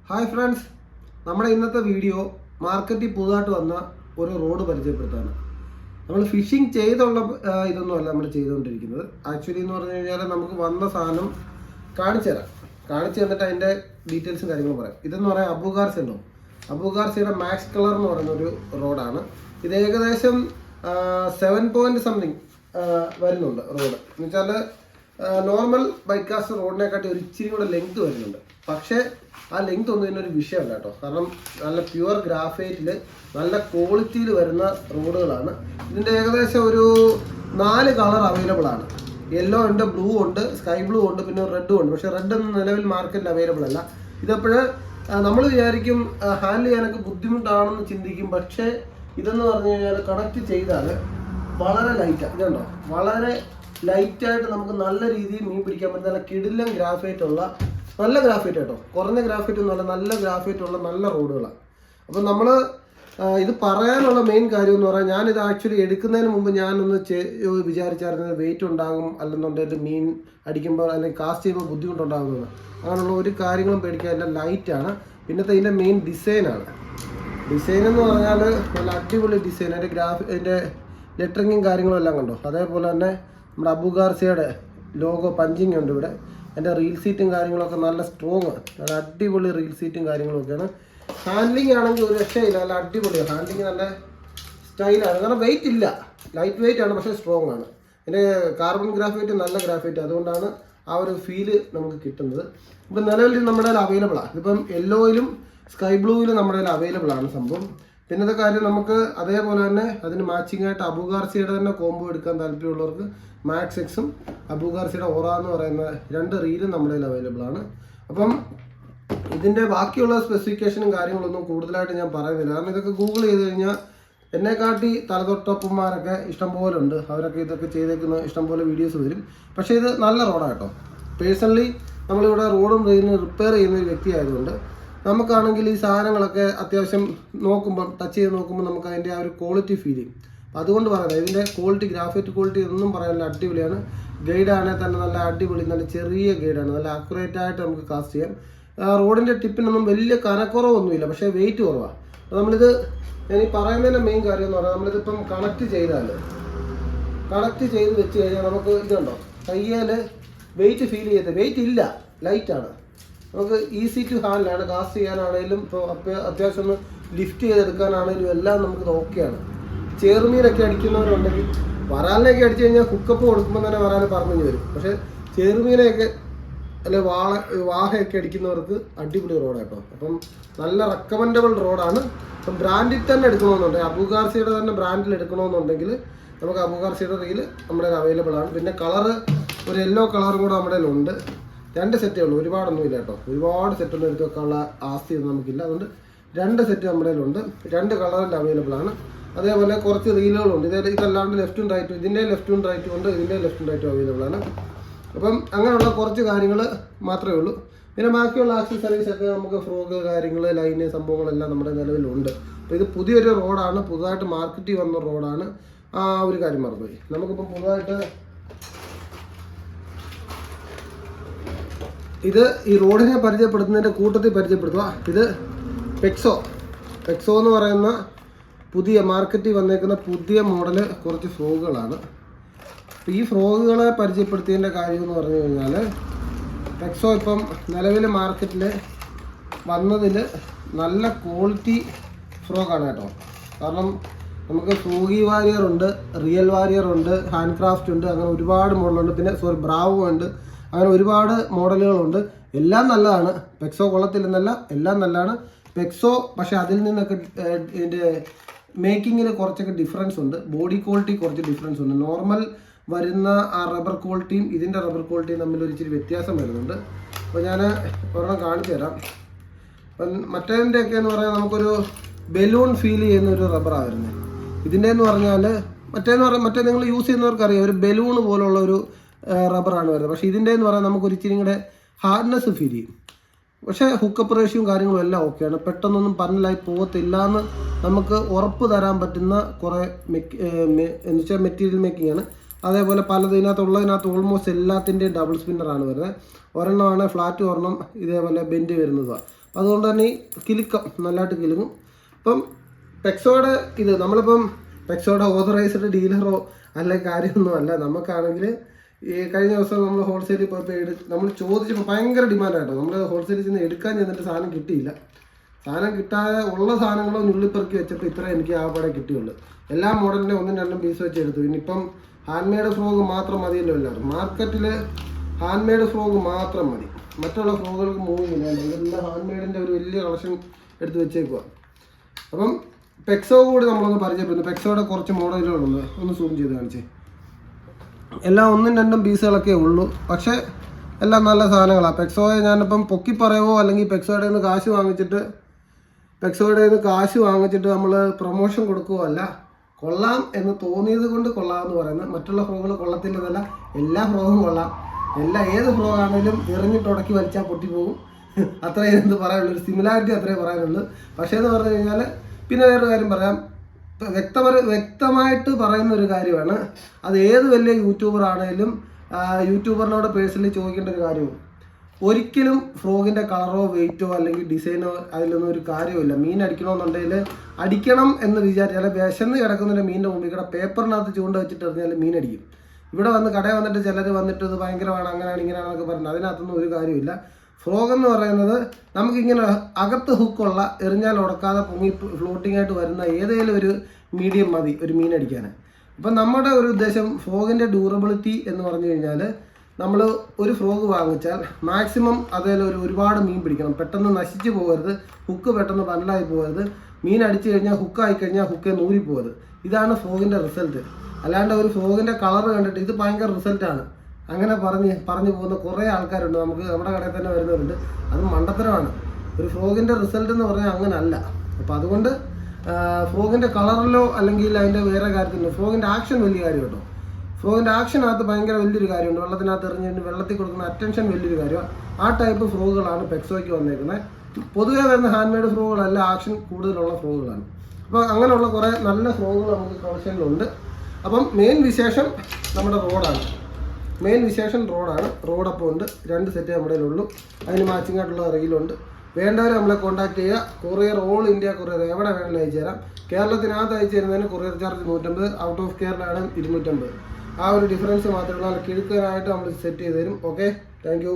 Hi friends, നമ്മുടെ ഇന്നത്തെ video മാർക്കറ്റിൽ പുതുതായിട്ട് വന്ന ഒരു റോഡ് പരിചയപ്പെടുത്താണ്. നമ്മൾ ഫിഷിംഗ് ചെയ്തുള്ള ഇതൊന്നുമല്ല നമ്മൾ ചെയ്തുകൊണ്ടിരിക്കുന്നത്. ആക്ച്വലി എന്ന് പറഞ്ഞു കഴിഞ്ഞാൽ നമുക്ക് വന്ന സാധനം കാണിച്ചു തന്നിട്ട് അതിൻ്റെ ഡീറ്റെയിൽസും കാര്യങ്ങളും പറയാം. ഇതെന്ന് പറയാം അബുഗാർസി ഉണ്ടോ, അബുഗാർസിയുടെ മാക്സ് കളർ എന്ന് പറയുന്ന ഒരു റോഡാണ്. ഇത് ഏകദേശം 7 പോയിന്റ് സംതിങ് വരുന്നുണ്ട് റോഡ്. എന്ന് വെച്ചാൽ നോർമൽ ബൈക്കാസ്റ്റ് റോഡിനെക്കാട്ടി ഒരു ഇച്ചിരി കൂടെ ലെങ്ത് വരുന്നുണ്ട്. പക്ഷേ ആ ലെങ്ത് ഒന്നും ഇതിനൊരു വിഷയമല്ല കേട്ടോ. കാരണം നല്ല പ്യുവർ ഗ്രാഫൈറ്റിൽ നല്ല ക്വാളിറ്റിയിൽ വരുന്ന റോഡുകളാണ്. ഇതിൻ്റെ ഏകദേശം ഒരു 4 കളർ അവൈലബിൾ ആണ്. യെല്ലോ ഉണ്ട്, ബ്ലൂ ഉണ്ട്, സ്കൈ ബ്ലൂ ഉണ്ട്, പിന്നെ റെഡും ഉണ്ട്. പക്ഷേ റെഡ് ഒന്നും നിലവിൽ മാർക്കറ്റിൽ അവൈലബിൾ അല്ല. ഇതെപ്പോഴ് നമ്മൾ വിചാരിക്കും ഹാൻഡിൽ ചെയ്യാനൊക്കെ ബുദ്ധിമുട്ടാണെന്ന് ചിന്തിക്കും. പക്ഷേ ഇതെന്ന് പറഞ്ഞു കഴിഞ്ഞാൽ കണക്ട് ചെയ്താൽ വളരെ ലൈറ്റാണ്. ഇതുണ്ടോ, വളരെ ലൈറ്റായിട്ട് നമുക്ക് നല്ല രീതിയിൽ മീൻ പിടിക്കാൻ പറ്റുന്ന നല്ല കിടിലൻ ഗ്രാഫൈറ്റുള്ള നല്ല ഗ്രാഫൈറ്റ് കേട്ടോ. കുറഞ്ഞ ഗ്രാഫൈറ്റ് ഒന്നുമല്ല, നല്ല ഗ്രാഫൈറ്റുള്ള നല്ല റോഡുകളാണ്. അപ്പം നമ്മൾ ഇത് പറയാനുള്ള മെയിൻ കാര്യം എന്ന് പറഞ്ഞാൽ, ഞാനിത് ആക്ച്വലി എടുക്കുന്നതിന് മുമ്പ് ഞാനൊന്ന് വിചാരിച്ചായിരുന്നു വെയിറ്റ് ഉണ്ടാകും, അല്ലെന്നുണ്ടെങ്കിൽ മീൻ അടിക്കുമ്പോൾ അല്ലെങ്കിൽ കാസ്റ്റ് ചെയ്യുമ്പോൾ ബുദ്ധിമുട്ടുണ്ടാകുന്നത്. അങ്ങനെയുള്ള ഒരു കാര്യങ്ങളും പേടിക്കാൻ. എല്ലാം ലൈറ്റാണ്. പിന്നത്തെ ഇതിൻ്റെ മെയിൻ ഡിസൈനാണ്. ഡിസൈൻ എന്ന് പറഞ്ഞാൽ നല്ല അടിപൊളി ഡിസൈൻ. അതിൻ്റെ ലെറ്ററിങ്ങും കാര്യങ്ങളും എല്ലാം കണ്ടോ. അതേപോലെ തന്നെ നമ്മുടെ അബുഗാർസിയുടെ ലോഗോ പഞ്ചിങ് ഉണ്ട് ഇവിടെ. എൻ്റെ റീൽ സീറ്റും കാര്യങ്ങളൊക്കെ നല്ല സ്ട്രോങ്, നല്ല അടിപൊളി റീൽ സീറ്റും കാര്യങ്ങളൊക്കെയാണ്. ഹാൻഡ്ലിംഗ് ആണെങ്കിൽ ഒരു രക്ഷയില്ല, നല്ല അടിപൊളിയാണ്. ഹാൻഡ്ലിംഗ് നല്ല സ്റ്റൈലാണ്. കാരണം വെയിറ്റ് ഇല്ല, ലൈറ്റ് വെയിറ്റ് ആണ്, പക്ഷേ സ്ട്രോങ് ആണ്. പിന്നെ കാർബൺ ഗ്രാഫൈറ്റ് നല്ല ഗ്രാഫൈറ്റ്, അതുകൊണ്ടാണ് ആ ഒരു ഫീല് നമുക്ക് കിട്ടുന്നത്. ഇപ്പം നിലവിൽ നമ്മുടെ കയ്യിൽ അവൈലബിൾ ആണ്. ഇതിപ്പം യെല്ലോയിലും സ്കൈ ബ്ലൂവിലും നമ്മുടെ കയ്യിൽ അവൈലബിൾ ആണ് സംഭവം. പിന്നത്തെ കാര്യം, നമുക്ക് അതേപോലെ തന്നെ അതിന് മാച്ചിങ് ആയിട്ട് അബുഗാർസിയുടെ തന്നെ കോംബോ എടുക്കാൻ താല്പര്യമുള്ളവർക്ക് മാക്സ് എക്സും അബുഗാർസിയുടെ ഓറ എന്ന് പറയുന്ന 2 റീലും നമ്മുടെ കയ്യിൽ അവൈലബിൾ ആണ്. അപ്പം ഇതിൻ്റെ ബാക്കിയുള്ള സ്പെസിഫിക്കേഷനും കാര്യങ്ങളൊന്നും കൂടുതലായിട്ട് ഞാൻ പറയുന്നില്ല. കാരണം ഇതൊക്കെ ഗൂഗിൾ ചെയ്ത് കഴിഞ്ഞാൽ എന്നെക്കാട്ടി തലതൊട്ടപ്പന്മാരൊക്കെ ഇഷ്ടംപോലെ ഉണ്ട്. അവരൊക്കെ ഇതൊക്കെ ചെയ്തേക്കുന്ന ഇഷ്ടംപോലെ വീഡിയോസ് വരും. പക്ഷേ ഇത് നല്ല റോഡാണ് കേട്ടോ. പേഴ്സണലി നമ്മളിവിടെ റോഡും റിപ്പയർ ചെയ്യുന്ന ഒരു വ്യക്തി ആയതുകൊണ്ട് നമുക്കാണെങ്കിൽ ഈ സാധനങ്ങളൊക്കെ അത്യാവശ്യം നോക്കുമ്പോൾ, ടച്ച് ചെയ്ത് നോക്കുമ്പോൾ നമുക്ക് അതിൻ്റെ ആ ഒരു ക്വാളിറ്റി ഫീൽ ചെയ്യും. അതുകൊണ്ട് പറയുന്നത് ഇതിൻ്റെ ക്വാളിറ്റി, ഗ്രാഫൈറ്റ് ക്വാളിറ്റി ഒന്നും പറയാനില്ല, അടിപൊളിയാണ്. ഗൈഡാണെങ്കിൽ തന്നെ നല്ല അടിപൊളി, നല്ല ചെറിയ ഗൈഡാണ്, നല്ല ആക്യുറേറ്റ് ആയിട്ട് നമുക്ക് കാസ്റ്റ് ചെയ്യാം. റോഡിൻ്റെ ടിപ്പിനൊന്നും വലിയ കനക്കുറവൊന്നുമില്ല, പക്ഷേ വെയിറ്റ് കുറവാണ്. അപ്പോൾ നമ്മളിത് ഞാൻ ഈ പറയുന്നതിൻ്റെ മെയിൻ കാര്യം എന്ന് പറഞ്ഞാൽ, നമ്മളിതിപ്പം കണക്ട് ചെയ്ത് വെച്ച് കഴിഞ്ഞാൽ നമുക്ക് ഇതുണ്ടോ, കയ്യിൽ വെയിറ്റ് ഫീൽ ചെയ്ത്, വെയിറ്റ് ഇല്ല, ലൈറ്റാണ്. നമുക്ക് ഈസി ടു ഹാൻഡിലാണ്. കാസ്റ്റ് ചെയ്യാനാണെങ്കിലും ഇപ്പോൾ അത്യാവശ്യം ഒന്ന് ലിഫ്റ്റ് ചെയ്തെടുക്കാനാണെങ്കിലും എല്ലാം നമുക്ക് ഓക്കെയാണ്. ചേറുമീനൊക്കെ അടിക്കുന്നവരുണ്ടെങ്കിൽ, വരാലിനൊക്കെ അടിച്ചു കഴിഞ്ഞാൽ ഹുക്കപ്പ് കൊടുക്കുമ്പോൾ തന്നെ വരാൽ പറഞ്ഞു വരും. പക്ഷേ ചേറുമീനെയൊക്കെ അല്ലെ വാഹയൊക്കെ അടിക്കുന്നവർക്ക് അടിപൊളി റോഡാണ് കേട്ടോ. അപ്പം നല്ല റെക്കമെൻഡബിൾ റോഡാണ്. അപ്പം ബ്രാൻഡിൽ തന്നെ എടുക്കണമെന്നുണ്ടെങ്കിൽ, അബുഗാർസിയുടെ തന്നെ ബ്രാൻഡിൽ എടുക്കണമെന്നുണ്ടെങ്കിൽ നമുക്ക് അബുഗാർസിയുടെ റീൽ നമ്മുടെ അവൈലബിൾ ആണ്. പിന്നെ കളറ് ഒരു യെല്ലോ കളറും കൂടെ നമ്മുടെ ഉണ്ട്. 2 സെറ്റേ ഉള്ളൂ, ഒരുപാടൊന്നുമില്ല കേട്ടോ. ഒരുപാട് സെറ്റൊന്നും എടുത്ത് വെക്കാനുള്ള ആസ്തിയൊന്നും നമുക്കില്ല. അതുകൊണ്ട് 2 സെറ്റ് നമ്മുടെ ഉണ്ട്. 2 കളറിൽ അവൈലബിൾ ആണ്. അതേപോലെ കുറച്ച് റീലുകളുണ്ട്. ഇതല്ലാണ്ട് ലെഫ്റ്റും റൈറ്റും, ഇതിൻ്റെ ലെഫ്റ്റും റൈറ്റും ഉണ്ട്, ഇതിൻ്റെ ലെഫ്റ്റും റൈറ്റും അവൈലബിൾ ആണ്. അപ്പം അങ്ങനെയുള്ള കുറച്ച് കാര്യങ്ങൾ മാത്രമേ ഉള്ളൂ. പിന്നെ ബാക്കിയുള്ള ആക്സസറീസ് ഒക്കെ നമുക്ക് ഫ്രോഗ് കാര്യങ്ങൾ, ലൈന് സംഭവങ്ങളെല്ലാം നമ്മുടെ നിലവിലുണ്ട്. അപ്പോൾ ഇത് പുതിയൊരു റോഡാണ്, പുതുതായിട്ട് മാർക്കറ്റിൽ വന്ന റോഡാണ്. ആ ഒരു കാര്യം മറന്നുപോയി. നമുക്കിപ്പം പുതുതായിട്ട് ഇത് ഈ റോഡിനെ പരിചയപ്പെടുത്തുന്നതിൻ്റെ കൂട്ടത്തിൽ പരിചയപ്പെടുത്തുക. ഇത് പെക്സോ എന്ന് പറയുന്ന പുതിയ മാർക്കറ്റിൽ വന്നേക്കുന്ന പുതിയ മോഡല് കുറച്ച് ഫ്രോഗുകളാണ്. അപ്പോൾ ഈ ഫ്രോഗുകളെ പരിചയപ്പെടുത്തിയതിൻ്റെ കാര്യം എന്ന് പറഞ്ഞു കഴിഞ്ഞാൽ, പെക്സോ ഇപ്പം നിലവിൽ മാർക്കറ്റിൽ വന്നതിൽ നല്ല ക്വാളിറ്റി ഫ്രോഗാണ് കേട്ടോ. കാരണം നമുക്ക് ഫ്രോഗി വാരിയർ ഉണ്ട്, റിയൽ വാരിയർ ഉണ്ട്, ഹാൻഡ് ക്രാഫ്റ്റ് ഉണ്ട്, അങ്ങനെ ഒരുപാട് മോഡലുണ്ട്. പിന്നെ ബ്രാവോ ഉണ്ട്, അങ്ങനെ ഒരുപാട് മോഡലുകളുണ്ട്. എല്ലാം നല്ലതാണ്. പെക്സോ കൊള്ളത്തില്ലെന്നല്ല, എല്ലാം നല്ലതാണ് പെക്സോ. പക്ഷേ അതിൽ നിന്നൊക്കെ ഇതിൻ്റെ മേക്കിങ്ങിൽ കുറച്ചൊക്കെ ഡിഫറൻസ് ഉണ്ട്. ബോഡി ക്വാളിറ്റി കുറച്ച് ഡിഫറൻസ് ഉണ്ട്. നോർമൽ വരുന്ന ആ റബ്ബർ ക്വാളിറ്റിയും ഇതിൻ്റെ റബ്ബർ ക്വാളിറ്റിയും തമ്മിൽ ഒരിച്ചിരി വ്യത്യാസം വരുന്നുണ്ട്. അപ്പോൾ ഞാൻ ഒരെണ്ണം കാണിച്ചു തരാം. അപ്പം മറ്റേതിൻ്റെയൊക്കെ എന്ന് പറഞ്ഞാൽ നമുക്കൊരു ബലൂൺ ഫീൽ ചെയ്യുന്ന ഒരു റബ്ബറാണ് വരുന്നത്. ഇതിൻ്റെ എന്ന് പറഞ്ഞാൽ മറ്റേ നിങ്ങൾ യൂസ് ചെയ്യുന്നവർക്കറിയാം, ഒരു ബലൂൺ പോലുള്ള ഒരു റബ്ബറാണ് വരുന്നത്. പക്ഷേ ഇതിൻ്റെ എന്ന് പറഞ്ഞാൽ നമുക്ക് ഒരിച്ചിരി കൂടെ ഹാർഡ്നെസ് ഫീൽ ചെയ്യും. പക്ഷേ ഹുക്കപ്പ് റേഷ്യോയും കാര്യങ്ങളും എല്ലാം ഓക്കെയാണ്. പെട്ടെന്നൊന്നും പന്നലായി പോകത്തില്ല എന്ന് നമുക്ക് ഉറപ്പ് തരാൻ പറ്റുന്ന കുറേ എന്ന് വെച്ചാൽ മെറ്റീരിയൽ മേക്കിംഗ് ആണ്. അതേപോലെ പലതിനകത്തുള്ളതിനകത്ത് ഓൾമോസ്റ്റ് എല്ലാത്തിൻ്റെയും ഡബിൾ സ്പിന്നറാണ് വരുന്നത്. ഒരെണ്ണമാണ് ഫ്ലാറ്റ്, ഒരെണ്ണം ഇതേപോലെ ബെൻഡ് വരുന്നതാണ്. അതുകൊണ്ട് തന്നെ നല്ലതായിട്ട് കിലുങ്ങും. ഇപ്പം പെക്സോയുടെ ഇത് നമ്മളിപ്പം പെക്സോയുടെ ഓതറൈസ്ഡ് ഡീലറോ അല്ലെങ്കിൽ കാര്യമൊന്നുമല്ല. നമുക്കാണെങ്കിൽ ഈ കഴിഞ്ഞ ദിവസം നമ്മൾ ഹോൾസെയിലിൽ പോയപ്പോൾ നമ്മൾ ചോദിച്ചപ്പോൾ ഭയങ്കര ഡിമാൻഡായിട്ടോ. നമ്മൾ ഹോൾസെയിലിൽ ചെന്ന് എടുക്കാൻ ചെന്നിട്ട് സാധനം കിട്ടിയില്ല. സാധനം കിട്ടാതെ ഉള്ള സാധനങ്ങളോ ഞുള്ളിപ്പെറുക്കി വെച്ചപ്പോൾ ഇത്ര എനിക്ക് ആകപ്പാടെ കിട്ടിയുള്ളൂ. എല്ലാ മോഡലിൻ്റെ 1-2 പീസ് വെച്ച് എടുത്തു. ഇനിയിപ്പം ഹാൻഡ് മെയ്ഡ് ഫ്രോഗ് മാത്രം മതിയല്ലോ എല്ലാവരും. മാർക്കറ്റിൽ ഹാൻഡ് മെയ്ഡ് ഫ്രോഗ് മാത്രം മതി, മറ്റുള്ള ഫ്രോഗുകൾക്ക് മൂവില്ല. ഇതെല്ലാം ഹാൻഡ് മെയ്ഡിൻ്റെ ഒരു വലിയ കളക്ഷൻ എടുത്ത് വെച്ചേക്കുക. അപ്പം പെക്സോ കൂടി നമ്മളൊന്ന് പരിചയപ്പെടുന്നു. പെക്സോയുടെ കുറച്ച് മോഡലുകളുണ്ട്, ഒന്ന് സൂം ചെയ്ത് കാണിച്ചേ. എല്ലാം 1-2 പീസുകളൊക്കെ ഉള്ളൂ, പക്ഷേ എല്ലാം നല്ല സാധനങ്ങളാണ്. പെക്സോയെ ഞാനിപ്പം പൊക്കി പറയുമോ അല്ലെങ്കിൽ പെക്സോയുടെ നിന്ന് കാശ് വാങ്ങിച്ചിട്ട് നമ്മൾ പ്രൊമോഷൻ കൊടുക്കുകയോ അല്ല. കൊള്ളാം എന്ന് തോന്നിയത് കൊണ്ട് കൊള്ളാമെന്ന് പറയുന്നത്. മറ്റുള്ള ഫ്രോഗുകൾ കൊള്ളത്തില്ലെന്നല്ല, എല്ലാ ഫ്രോഗും കൊള്ളാം. ഏത് ഫ്രോഗാണെങ്കിലും എറിഞ്ഞിട്ട് ഉടക്കി വലിച്ചാൽ പൊട്ടിപ്പോകും. അത്രയും എന്ത് പറയാനുള്ളൂ, ഒരു സിമിലാരിറ്റി അത്രയും പറയാനുള്ളൂ. പക്ഷേ എന്ന് പറഞ്ഞു കഴിഞ്ഞാൽ പിന്നെ വേറൊരു കാര്യം പറയാം, വ്യക്തമായിട്ട് പറയുന്ന ഒരു കാര്യമാണ്. അത് ഏത് വലിയ യൂട്യൂബറാണേലും യൂട്യൂബറിനോട് പേഴ്സണലി ചോദിക്കേണ്ട ഒരു കാര്യവും. ഒരിക്കലും ഫ്രോഗിൻ്റെ കളറോ വെയിറ്റോ അല്ലെങ്കിൽ ഡിസൈനോ അതിലൊന്നും ഒരു കാര്യമില്ല. മീൻ അടിക്കണമെന്നുണ്ടെങ്കിൽ അടിക്കണം എന്ന് വിചാരിച്ചാൽ വിശന്ന് കിടക്കുന്നതിൻ്റെ മീനിൻ്റെ മുമ്പിൽ കൂടെ പേപ്പറിനകത്ത് ചൂണ്ട വെച്ചിട്ട് എറിഞ്ഞാൽ മീൻ അടിക്കും. ഇവിടെ കടയിൽ വന്നിട്ട് ചിലർ വന്നിട്ട് ഇത് ഭയങ്കരമാണ്, അങ്ങനെയാണ് ഇങ്ങനെയാണെന്നൊക്കെ പറഞ്ഞത്. അതിനകത്തൊന്നും ഒരു കാര്യമില്ല. ഫ്രോഗ് എന്ന് പറയുന്നത് നമുക്കിങ്ങനെ അകത്ത് ഹുക്കുള്ള എറിഞ്ഞാൽ ഉടക്കാതെ പൊങ്ങി ഫ്ലോട്ടിംഗ് ആയിട്ട് വരുന്ന ഏതെങ്കിലും ഒരു മീഡിയം മതി ഒരു മീൻ അടിക്കാൻ. ഇപ്പം നമ്മുടെ ഒരു ഉദ്ദേശം ഫ്രോഗിൻ്റെ ഡ്യൂറബിലിറ്റി എന്ന് പറഞ്ഞു കഴിഞ്ഞാൽ നമ്മൾ ഒരു ഫ്രോഗ് വാങ്ങിച്ചാൽ മാക്സിമം അതിൽ ഒരുപാട് മീൻ പിടിക്കണം, പെട്ടെന്ന് നശിച്ചു പോകരുത്, ഹുക്ക് പെട്ടെന്ന് പന്നലായി പോകരുത്, മീൻ അടിച്ചു കഴിഞ്ഞാൽ ഹുക്കായി കഴിഞ്ഞാൽ ഹുക്കെ നൂരി പോകരുത്. ഇതാണ് ഫ്രോഗിൻ്റെ റിസൾട്ട്. അല്ലാണ്ട് ഒരു ഫ്രോഗിൻ്റെ കളർ കണ്ടിട്ട് ഇത് ഭയങ്കര റിസൾട്ടാണ് അങ്ങനെ പറഞ്ഞു പോകുന്ന കുറേ ആൾക്കാരുണ്ട്. നമ്മുടെ കടയിൽ തന്നെ വരുന്നവരുണ്ട്. അത് മണ്ടത്തരമാണ്. ഒരു ഫ്രോഗിൻ്റെ റിസൾട്ട് എന്ന് പറഞ്ഞാൽ അങ്ങനെ അല്ല. അപ്പോൾ അതുകൊണ്ട് ഫ്രോഗിൻ്റെ കളറിലോ അല്ലെങ്കിൽ അതിൻ്റെ വേറെ കാര്യത്തിലോ ഫ്രോഗിൻ്റെ ആക്ഷൻ വലിയ കാര്യം കേട്ടോ. ഫ്രോഗിൻ്റെ ആക്ഷനകത്ത് ഭയങ്കര വലിയൊരു കാര്യമുണ്ട്. വെള്ളത്തിനകത്ത് എറിഞ്ഞിട്ട് വെള്ളത്തിൽ കൊടുക്കുന്ന അറ്റൻഷൻ വലിയൊരു കാര്യമാണ്. ആ ടൈപ്പ് ഫ്രോഗുകളാണ് പെക്സോയ്ക്ക് വന്നേക്കുന്നത്. പൊതുവെ വരുന്ന ഹാൻഡ് മെയ്ഡ് ഫ്രോഗുകളല്ല, ആക്ഷൻ കൂടുതലുള്ള ഫ്രോഗുകളാണ്. അപ്പോൾ അങ്ങനെയുള്ള കുറേ നല്ല ഫ്രോഗുകൾ നമുക്ക് കളക്ഷനിലുണ്ട്. അപ്പം മെയിൻ വിശേഷം നമ്മുടെ റോഡാണ്. റോഡപ്പം ഉണ്ട്, 2 സെറ്റ് നമ്മുടെ ഉള്ളൂ. അതിന് മാച്ചിങ് ആയിട്ടുള്ള റീലുണ്ട്. വേണ്ടവർ നമ്മളെ കോൺടാക്ട് ചെയ്യുക. കൊറിയർ ഓൾ ഇന്ത്യ കൊറിയർ എവിടെ വേണമെങ്കിലും അയച്ചു തരാം. കേരളത്തിനകത്ത് അയച്ചു തരുന്നതിന് courier charge 150, out of Kerala ആണ് 250. ആ ഒരു ഡിഫറൻസ് മാത്രമേ ഉള്ളൂ. കിഴക്കാനായിട്ട് നമ്മൾ സെറ്റ് ചെയ്ത് തരും. Okay, thank you.